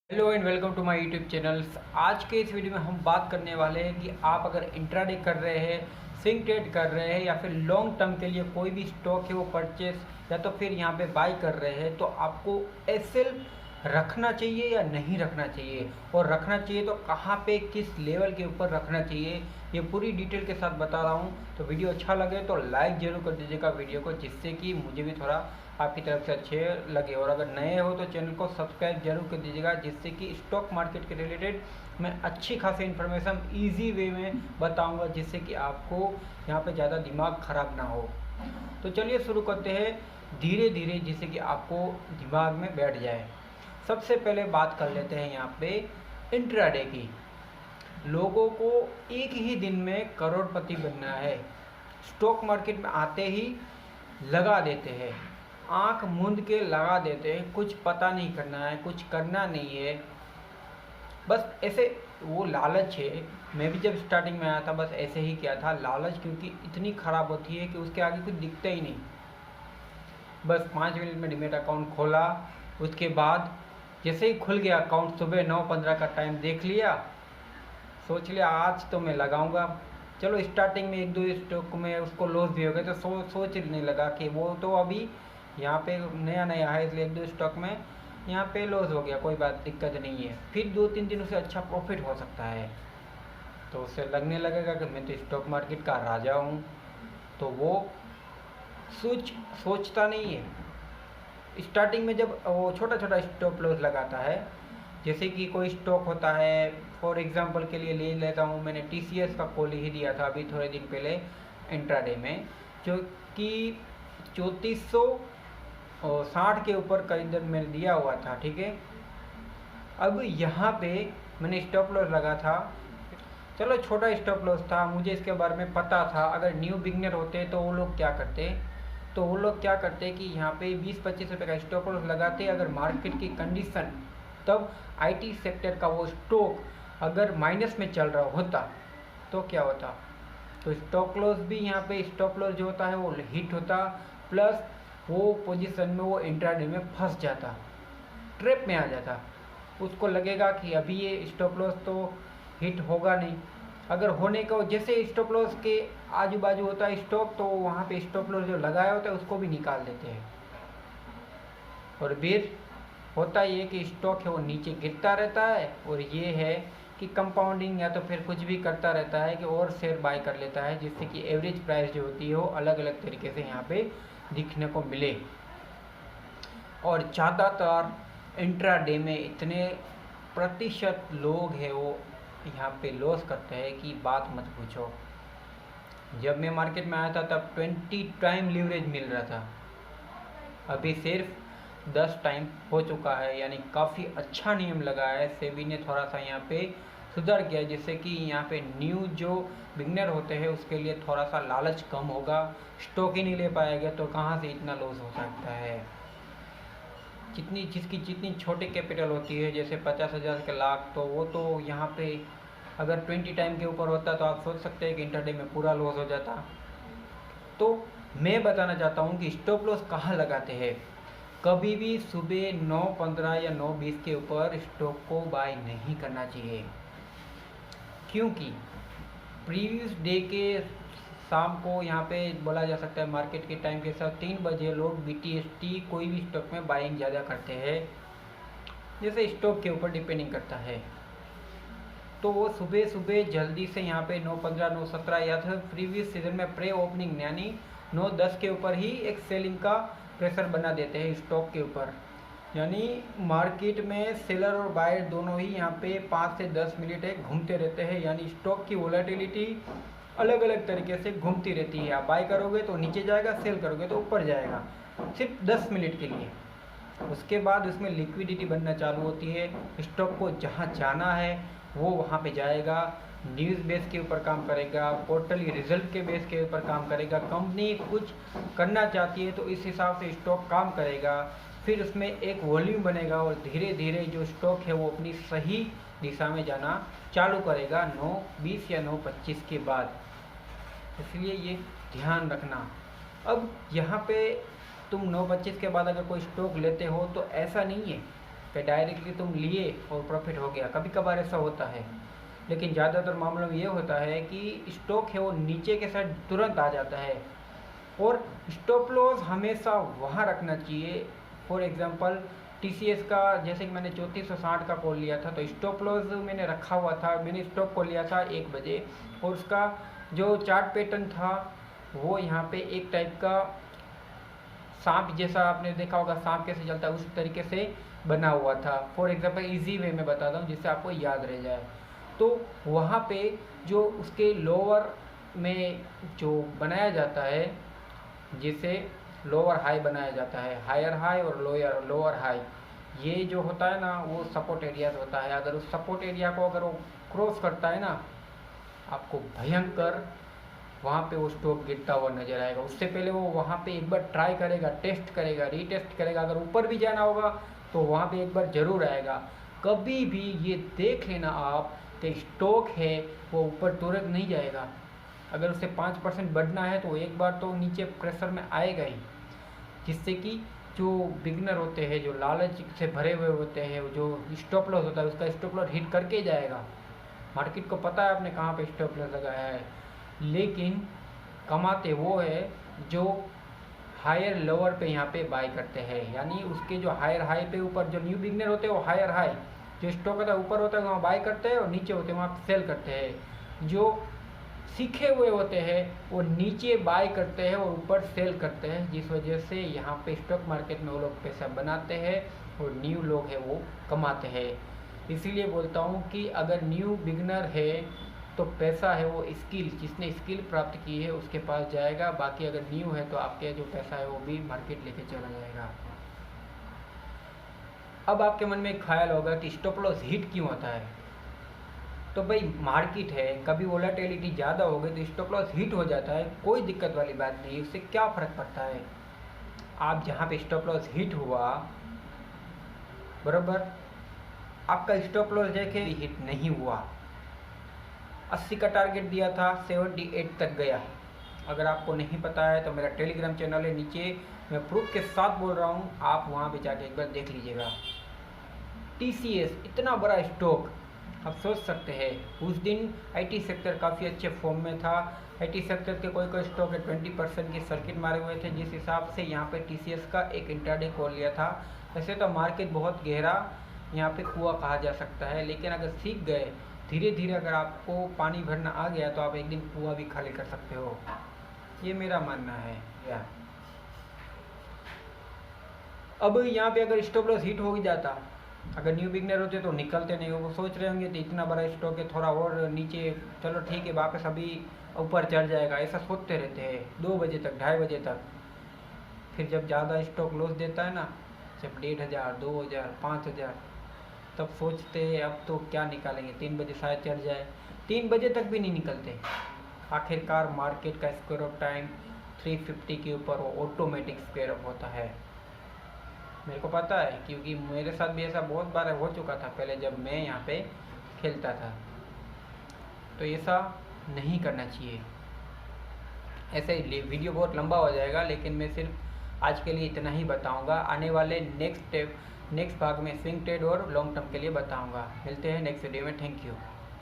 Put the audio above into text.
Hello and welcome to my YouTube channels. आज के इस वीडियो में हम बात करने वाले हैं कि आप अगर इंट्राडे कर रहे हैं, स्विंग ट्रेड कर रहे हैं या फिर लॉन्ग टर्म के लिए कोई भी स्टॉक है वो परचेस या तो फिर यहाँ पे बाई कर रहे हैं तो आपको एसएल रखना चाहिए या नहीं रखना चाहिए, और रखना चाहिए तो कहाँ पे किस लेवल के ऊपर रखना चाहिए, ये पूरी डिटेल के साथ बता रहा हूँ। तो वीडियो अच्छा लगे तो लाइक ज़रूर कर दीजिएगा वीडियो को, जिससे कि मुझे भी थोड़ा आपकी तरफ से अच्छे लगे, और अगर नए हो तो चैनल को सब्सक्राइब जरूर कर दीजिएगा, जिससे कि स्टॉक मार्केट के रिलेटेड मैं अच्छी खासी इन्फॉर्मेशन इजी वे में बताऊंगा, जिससे कि आपको यहाँ पे ज़्यादा दिमाग ख़राब ना हो। तो चलिए शुरू करते हैं धीरे धीरे, जिससे कि आपको दिमाग में बैठ जाए। सबसे पहले बात कर लेते हैं यहाँ पे इंट्राडे की। लोगों को एक ही दिन में करोड़पति बनना है, स्टॉक मार्केट में आते ही लगा देते हैं, आंख मूंद के लगा देते हैं, कुछ पता नहीं करना है, कुछ करना नहीं है, बस ऐसे वो लालच है। मैं भी जब स्टार्टिंग में आया था बस ऐसे ही किया था, लालच क्योंकि इतनी ख़राब होती है कि उसके आगे कुछ दिखता ही नहीं। बस 5 मिनट में डीमेट अकाउंट खोला, उसके बाद जैसे ही खुल गया अकाउंट, सुबह 9:15 का टाइम देख लिया, सोच लिया आज तो मैं लगाऊंगा। चलो स्टार्टिंग में एक दो स्टॉक में उसको लॉस भी हो गए, तो सोचने लगा कि वो तो अभी यहाँ पे नया नया है, इसलिए एक दो स्टॉक में यहाँ पे लॉस हो गया, कोई बात दिक्कत नहीं है, फिर 2-3 दिन उसे अच्छा प्रॉफिट हो सकता है, तो उसे लगने लगेगा कि मैं तो स्टॉक मार्केट का राजा हूँ। तो वो सोचता नहीं है। स्टार्टिंग में जब वो छोटा छोटा स्टॉप लॉस लगाता है, जैसे कि कोई स्टॉक होता है, फॉर एग्जांपल के लिए ले लेता हूँ, मैंने टीसीएस का कॉल ही दिया था अभी थोड़े दिन पहले इंट्राडे में, जो कि 3460 के करीब मैंने दिया हुआ था, ठीक है। अब यहाँ पे मैंने स्टॉप लॉस लगा था, चलो छोटा स्टॉप लॉस था, मुझे इसके बारे में पता था। अगर न्यू बिगनर होते तो वो लोग क्या करते, कि यहाँ पे 20-25 रुपये का स्टॉप लॉस लगाते। अगर मार्केट की कंडीशन तब आईटी सेक्टर का वो स्टॉक अगर माइनस में चल रहा होता तो क्या होता, तो स्टॉप लॉस भी यहाँ पे स्टॉप लॉस जो होता है वो हिट होता, प्लस वो पोजीशन में वो इंट्राडे में फंस जाता, ट्रैप में आ जाता। उसको लगेगा कि अभी ये स्टॉप लॉस तो हिट होगा नहीं, अगर होने का जैसे स्टॉप लॉस के आजू बाजू होता है स्टॉक, तो वहाँ पे स्टॉप लॉस जो लगाया होता है उसको भी निकाल देते हैं, और फिर होता ये कि स्टॉक है वो नीचे गिरता रहता है, और ये है कि कंपाउंडिंग या तो फिर कुछ भी करता रहता है कि और शेयर बाय कर लेता है, जिससे कि एवरेज प्राइस जो होती है वो अलग अलग तरीके से यहाँ पे दिखने को मिले। और ज़्यादातर इंट्राडे में इतने प्रतिशत लोग हैं वो यहाँ पे लॉस करते हैं कि बात मत पूछो। जब मैं मार्केट में आया था तब 20 टाइम लीवरेज मिल रहा था, अभी सिर्फ 10 टाइम हो चुका है, यानी काफ़ी अच्छा नियम लगा है। सेबी ने थोड़ा सा यहाँ पे सुधार किया, जिससे कि यहाँ पे न्यू जो बिगनर होते हैं उसके लिए थोड़ा सा लालच कम होगा, स्टॉक ही नहीं ले पाएगा तो कहाँ से इतना लॉस हो सकता है। जितनी छोटी कैपिटल होती है, जैसे 50,000 के लाख, तो वो तो यहाँ पे अगर 20 टाइम के ऊपर होता तो आप सोच सकते हैं कि इंटरडे में पूरा लॉस हो जाता। तो मैं बताना चाहता हूँ कि स्टॉप लॉस कहाँ लगाते हैं। कभी भी सुबह 9:15 या 9:20 के ऊपर स्टॉक को बाय नहीं करना चाहिए, क्योंकि प्रीवियस डे के शाम को यहाँ पे बोला जा सकता है मार्केट के टाइम के साथ 3 बजे लोग बीटीएसटी कोई भी स्टॉक में बाइंग ज़्यादा करते हैं, जैसे स्टॉक के ऊपर डिपेंडिंग करता है। तो वो सुबह सुबह जल्दी से यहाँ पे 9:15 9:17 या फिर प्रीवियस सीजन में प्रे ओपनिंग यानी 9:10 के ऊपर ही एक सेलिंग का प्रेशर बना देते हैं स्टॉक के ऊपर, यानी मार्केट में सेलर और बायर दोनों ही यहाँ पे 5 से 10 मिनट घूमते रहते हैं, यानी स्टॉक की वोलेटिलिटी अलग अलग तरीके से घूमती रहती है। आप बाय करोगे तो नीचे जाएगा, सेल करोगे तो ऊपर जाएगा, सिर्फ 10 मिनट के लिए। उसके बाद उसमें लिक्विडिटी बनना चालू होती है, स्टॉक को जहाँ जाना है वो वहाँ पे जाएगा, न्यूज़ बेस के ऊपर काम करेगा, क्वार्टरली रिजल्ट के बेस के ऊपर काम करेगा, कंपनी कुछ करना चाहती है तो इस हिसाब से स्टॉक काम करेगा, फिर उसमें एक वॉल्यूम बनेगा और धीरे धीरे जो स्टॉक है वो अपनी सही दिशा में जाना चालू करेगा 9:20 या 9:25 के बाद। इसलिए ये ध्यान रखना। अब यहाँ पे तुम 9:25 के बाद अगर कोई स्टॉक लेते हो तो ऐसा नहीं है कि डायरेक्टली तुम लिए और प्रॉफिट हो गया। कभी कभार ऐसा होता है, लेकिन ज़्यादातर मामलों में ये होता है कि स्टॉक है वो नीचे के साइड तुरंत आ जाता है और स्टॉप लॉस हमेशा वहाँ रखना चाहिए। फॉर एग्जांपल टीसीएस का, जैसे कि मैंने 3460 का कॉल लिया था, तो स्टॉप लॉस मैंने रखा हुआ था, मैंने स्टॉप कॉल लिया था 1 बजे और उसका जो चार्ट पैटर्न था वो यहाँ पे एक टाइप का सांप जैसा, आपने देखा होगा सांप कैसे चलता है उस तरीके से बना हुआ था। फॉर एग्जांपल इजी वे में बताता हूँ जिससे आपको याद रह जाए। तो वहाँ पे जो उसके लोअर में जो बनाया जाता है, जिसे लोअर हाई बनाया जाता है, हायर हाई और लोअर हाई, ये जो होता है ना वो सपोर्ट एरियाज होता है। अगर उस सपोर्ट एरिया को अगर वो क्रॉस करता है ना, आपको भयंकर वहाँ पे वो स्टॉक गिरता हुआ नजर आएगा। उससे पहले वो वहाँ पे एक बार ट्राई करेगा, टेस्ट करेगा, रीटेस्ट करेगा। अगर ऊपर भी जाना होगा तो वहाँ पे एक बार जरूर आएगा। कभी भी ये देख लेना आप कि स्टॉक है वो ऊपर तुरंत नहीं जाएगा। अगर उसे 5% बढ़ना है तो एक बार तो नीचे प्रेशर में आएगा ही, जिससे कि जो बिगनर होते हैं, जो लालच से भरे हुए होते हैं, जो स्टॉप लॉस होता है उसका स्टॉप लॉस हिट करके जाएगा। मार्केट को पता है आपने कहाँ पे स्टॉप लॉस लगाया है, लेकिन कमाते वो है जो हायर लोअर पे यहाँ पे बाय करते हैं। यानी उसके जो हायर हाई पे ऊपर जो न्यू बिगनर होते हैं वो हायर हाई, जो स्टॉक होता है ऊपर होता है वहाँ बाय करते हैं और नीचे होते हैं वहाँ सेल करते हैं। जो सीखे हुए होते हैं वो नीचे बाय करते हैं और ऊपर सेल करते हैं, जिस वजह से यहाँ पे स्टॉक मार्केट में वो लोग पैसा बनाते हैं और न्यू लोग हैं वो कमाते हैं। इसीलिए बोलता हूँ कि अगर न्यू बिगनर है तो पैसा है वो स्किल, जिसने स्किल प्राप्त की है उसके पास जाएगा। बाकी अगर न्यू है तो आपके जो पैसा है वो भी मार्केट लेके चला जाएगा। अब आपके मन में एक ख्याल होगा कि स्टॉप लॉस हिट क्यों होता है। तो भाई मार्केट है, कभी वोलेटिलिटी ज़्यादा हो गई तो स्टॉप लॉस हिट हो जाता है, कोई दिक्कत वाली बात नहीं। उससे क्या फ़र्क पड़ता है, आप जहाँ पे स्टॉप लॉस हिट हुआ बराबर, आपका स्टॉप लॉस देखे हिट नहीं हुआ। 80 का टारगेट दिया था, 78 तक गया। अगर आपको नहीं पता है तो मेरा टेलीग्राम चैनल है, नीचे मैं प्रूफ के साथ बोल रहा हूँ, आप वहाँ पे जाके एक बार देख लीजिएगा। टीसीएस इतना बड़ा स्टॉक, आप सोच सकते हैं उस दिन आईटी सेक्टर काफ़ी अच्छे फॉर्म में था। आईटी सेक्टर के कोई स्टॉक है 20% की सर्किट मारे हुए थे, जिस हिसाब से यहाँ पे टीसीएस का एक इंट्राडे कॉल लिया था। वैसे तो मार्केट बहुत गहरा यहाँ पे कुआं कहा जा सकता है, लेकिन अगर सीख गए धीरे धीरे, अगर आपको पानी भरना आ गया तो आप एक दिन कुआं भी खाली कर सकते हो, ये मेरा मानना है यार। अब यहाँ पे अगर स्टॉप लॉस हिट हो ही जाता, अगर न्यू बिगनर होते तो निकलते नहीं, वो सोच रहे होंगे तो इतना बड़ा स्टॉक है, थोड़ा और नीचे चलो ठीक है वापस अभी ऊपर चढ़ जाएगा, ऐसा सोचते रहते हैं 2 बजे तक, 2:30 बजे तक। फिर जब ज़्यादा स्टॉक लॉस देता है ना, जब 1500, 2000, 5000, तब सोचते हैं अब तो क्या निकालेंगे, 3 बजे शायद चढ़ जाए। 3 बजे तक भी नहीं निकलते। आखिरकार मार्केट का स्क्वायर ऑफ टाइम 350 के ऊपर वो ऑटोमेटिक स्क्वायर ऑफ होता है। मेरे को पता है क्योंकि मेरे साथ भी ऐसा बहुत बार हो चुका था पहले जब मैं यहाँ पे खेलता था। तो ऐसा नहीं करना चाहिए। ऐसे वीडियो बहुत लंबा हो जाएगा, लेकिन मैं सिर्फ आज के लिए इतना ही बताऊंगा। आने वाले नेक्स्ट भाग में स्विंग ट्रेड और लॉन्ग टर्म के लिए बताऊंगा। मिलते हैं नेक्स्ट वीडियो में। Thank you.